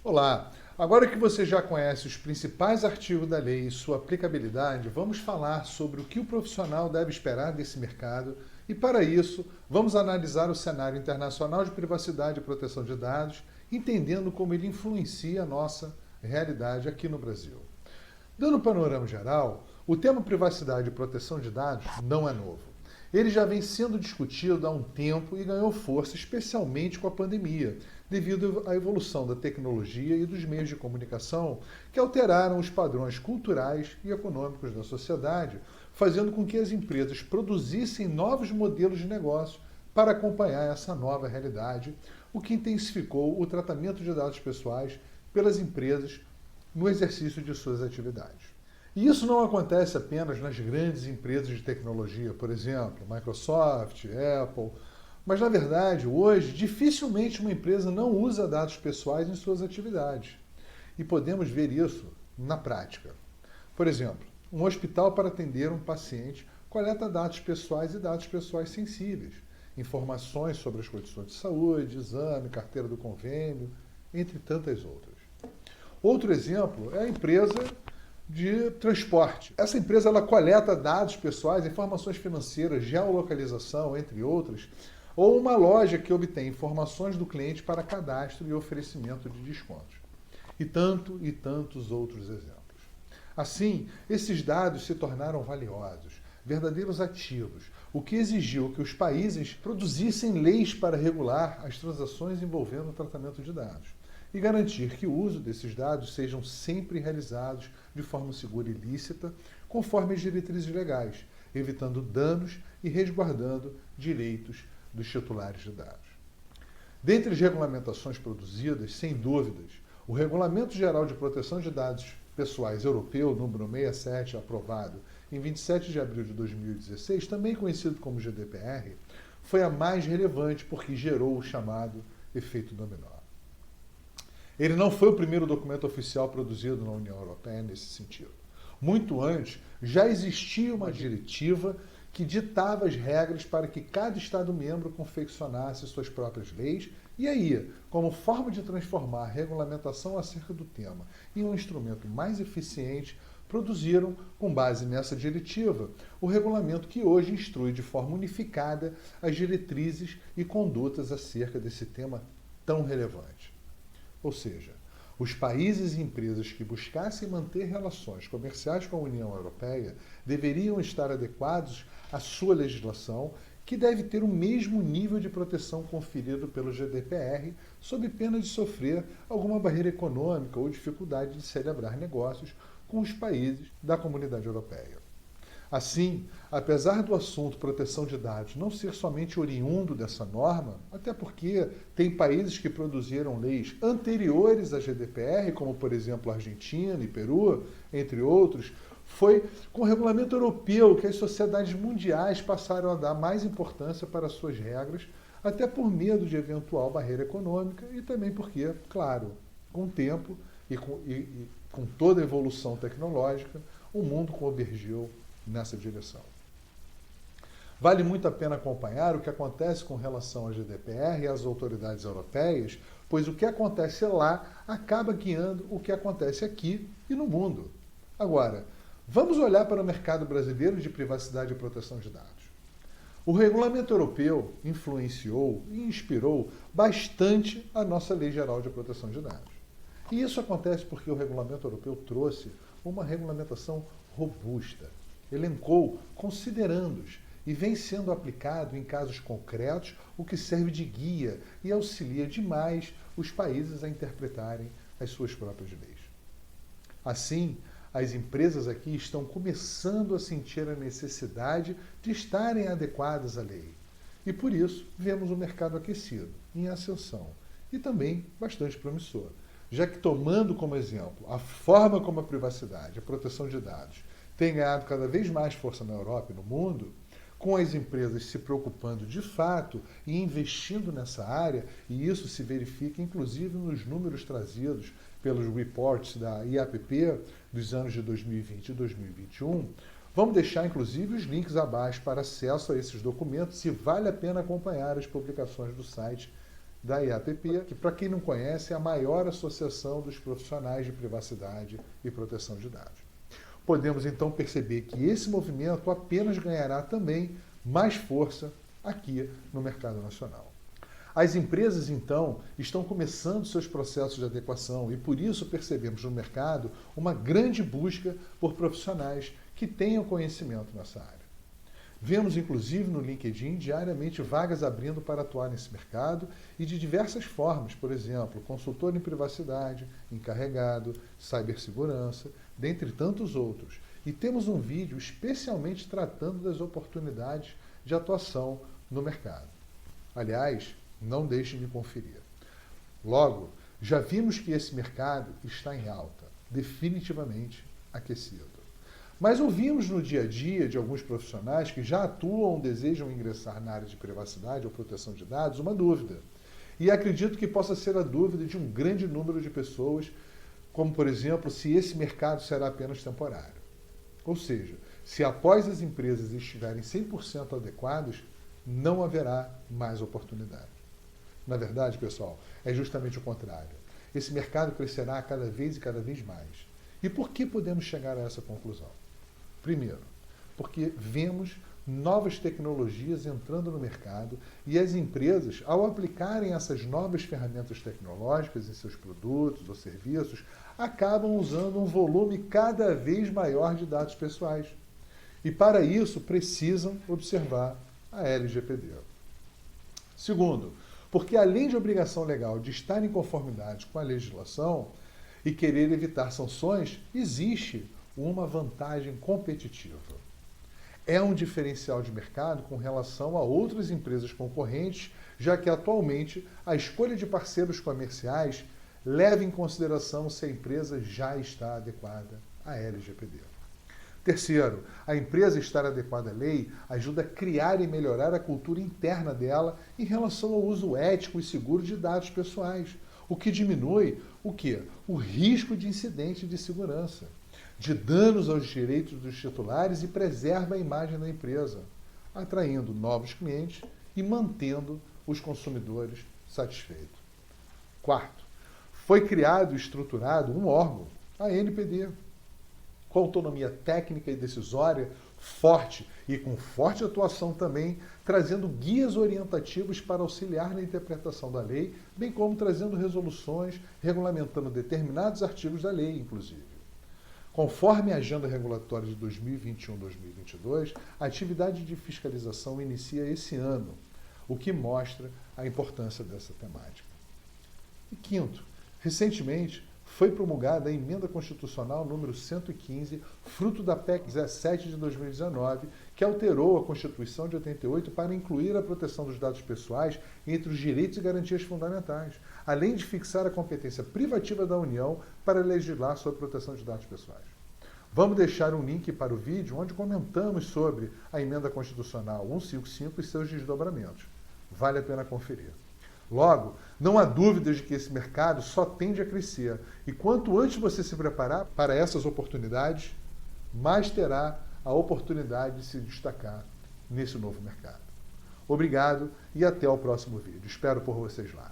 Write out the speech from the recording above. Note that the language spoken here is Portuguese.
Olá! Agora que você já conhece os principais artigos da lei e sua aplicabilidade, vamos falar sobre o que o profissional deve esperar desse mercado e, para isso, vamos analisar o cenário internacional de privacidade e proteção de dados, entendendo como ele influencia a nossa realidade aqui no Brasil. Dando um panorama geral, o tema privacidade e proteção de dados não é novo. Ele já vem sendo discutido há um tempo e ganhou força especialmente com a pandemia, devido à evolução da tecnologia e dos meios de comunicação que alteraram os padrões culturais e econômicos da sociedade, fazendo com que as empresas produzissem novos modelos de negócio para acompanhar essa nova realidade, o que intensificou o tratamento de dados pessoais pelas empresas no exercício de suas atividades. E isso não acontece apenas nas grandes empresas de tecnologia, por exemplo, Microsoft, Apple, mas na verdade, hoje, dificilmente uma empresa não usa dados pessoais em suas atividades. E podemos ver isso na prática. Por exemplo, um hospital para atender um paciente coleta dados pessoais e dados pessoais sensíveis, informações sobre as condições de saúde, exame, carteira do convênio, entre tantas outras. Outro exemplo é a empresa de transporte. Essa empresa ela coleta dados pessoais, informações financeiras, geolocalização, entre outras, ou uma loja que obtém informações do cliente para cadastro e oferecimento de descontos. E tantos outros exemplos. Assim, esses dados se tornaram valiosos, verdadeiros ativos, o que exigiu que os países produzissem leis para regular as transações envolvendo o tratamento de dados e garantir que o uso desses dados sejam sempre realizados de forma segura e lícita, conforme as diretrizes legais, evitando danos e resguardando direitos dos titulares de dados. Dentre as regulamentações produzidas, sem dúvidas, o Regulamento Geral de Proteção de Dados Pessoais Europeu, número 67, aprovado em 27 de abril de 2016, também conhecido como GDPR, foi a mais relevante porque gerou o chamado efeito dominó. Ele não foi o primeiro documento oficial produzido na União Europeia nesse sentido. Muito antes, já existia uma diretiva que ditava as regras para que cada Estado-membro confeccionasse suas próprias leis, e aí, como forma de transformar a regulamentação acerca do tema em um instrumento mais eficiente, produziram, com base nessa diretiva, o regulamento que hoje instrui de forma unificada as diretrizes e condutas acerca desse tema tão relevante. Ou seja, os países e empresas que buscassem manter relações comerciais com a União Europeia deveriam estar adequados à sua legislação, que deve ter o mesmo nível de proteção conferido pelo GDPR, sob pena de sofrer alguma barreira econômica ou dificuldade de celebrar negócios com os países da Comunidade Europeia. Assim, apesar do assunto proteção de dados não ser somente oriundo dessa norma, até porque tem países que produziram leis anteriores à GDPR, como por exemplo a Argentina e Peru, entre outros, foi com o regulamento europeu que as sociedades mundiais passaram a dar mais importância para suas regras, até por medo de eventual barreira econômica e também porque, claro, com o tempo e com toda a evolução tecnológica, o mundo convergiu nessa direção. Vale muito a pena acompanhar o que acontece com relação à GDPR e às autoridades europeias, pois o que acontece lá acaba guiando o que acontece aqui e no mundo. Agora, vamos olhar para o mercado brasileiro de privacidade e proteção de dados. O regulamento europeu influenciou e inspirou bastante a nossa Lei Geral de Proteção de Dados. E isso acontece porque o regulamento europeu trouxe uma regulamentação robusta, elencou considerandos e vem sendo aplicado em casos concretos, o que serve de guia e auxilia demais os países a interpretarem as suas próprias leis. Assim, as empresas aqui estão começando a sentir a necessidade de estarem adequadas à lei. E por isso, vemos o mercado aquecido, em ascensão, e também bastante promissor, já que tomando como exemplo a forma como a privacidade, a proteção de dados, tem ganhado cada vez mais força na Europa e no mundo, com as empresas se preocupando de fato e investindo nessa área, e isso se verifica inclusive nos números trazidos pelos reports da IAPP dos anos de 2020 e 2021, vamos deixar inclusive os links abaixo para acesso a esses documentos, se vale a pena acompanhar as publicações do site da IAPP, que, para quem não conhece, é a maior associação dos profissionais de privacidade e proteção de dados. Podemos então perceber que esse movimento apenas ganhará também mais força aqui no mercado nacional. As empresas, então, estão começando seus processos de adequação e, por isso, percebemos no mercado uma grande busca por profissionais que tenham conhecimento nessa área. Vemos, inclusive, no LinkedIn, diariamente vagas abrindo para atuar nesse mercado e de diversas formas, por exemplo, consultor em privacidade, encarregado, cibersegurança, dentre tantos outros. E temos um vídeo especialmente tratando das oportunidades de atuação no mercado. Aliás, não deixe de conferir. Logo, já vimos que esse mercado está em alta, definitivamente aquecido. Mas ouvimos no dia a dia de alguns profissionais que já atuam ou desejam ingressar na área de privacidade ou proteção de dados uma dúvida. E acredito que possa ser a dúvida de um grande número de pessoas, como, por exemplo, se esse mercado será apenas temporário. Ou seja, se após as empresas estiverem 100% adequadas, não haverá mais oportunidade. Na verdade, pessoal, é justamente o contrário. Esse mercado crescerá cada vez mais. E por que podemos chegar a essa conclusão? Primeiro, porque vemos novas tecnologias entrando no mercado e as empresas, ao aplicarem essas novas ferramentas tecnológicas em seus produtos ou serviços, acabam usando um volume cada vez maior de dados pessoais. E para isso precisam observar a LGPD. Segundo, porque além de obrigação legal de estar em conformidade com a legislação e querer evitar sanções, existe uma vantagem competitiva. É um diferencial de mercado com relação a outras empresas concorrentes, já que atualmente a escolha de parceiros comerciais leva em consideração se a empresa já está adequada à LGPD. Terceiro, a empresa estar adequada à lei ajuda a criar e melhorar a cultura interna dela em relação ao uso ético e seguro de dados pessoais, o que diminui o quê? O risco de incidente de segurança, de danos aos direitos dos titulares e preserva a imagem da empresa, atraindo novos clientes e mantendo os consumidores satisfeitos. Quarto, foi criado e estruturado um órgão, a ANPD, com autonomia técnica e decisória forte e com forte atuação também, trazendo guias orientativos para auxiliar na interpretação da lei, bem como trazendo resoluções regulamentando determinados artigos da lei, inclusive. Conforme a agenda regulatória de 2021-2022, a atividade de fiscalização inicia esse ano, o que mostra a importância dessa temática. E quinto, recentemente foi promulgada a Emenda Constitucional número 115, fruto da PEC 17 de 2019, que alterou a Constituição de 88 para incluir a proteção dos dados pessoais entre os direitos e garantias fundamentais, além de fixar a competência privativa da União para legislar sobre a proteção de dados pessoais. Vamos deixar um link para o vídeo onde comentamos sobre a Emenda Constitucional 155 e seus desdobramentos. Vale a pena conferir. Logo, não há dúvidas de que esse mercado só tende a crescer. E quanto antes você se preparar para essas oportunidades, mais terá a oportunidade de se destacar nesse novo mercado. Obrigado e até o próximo vídeo. Espero por vocês lá.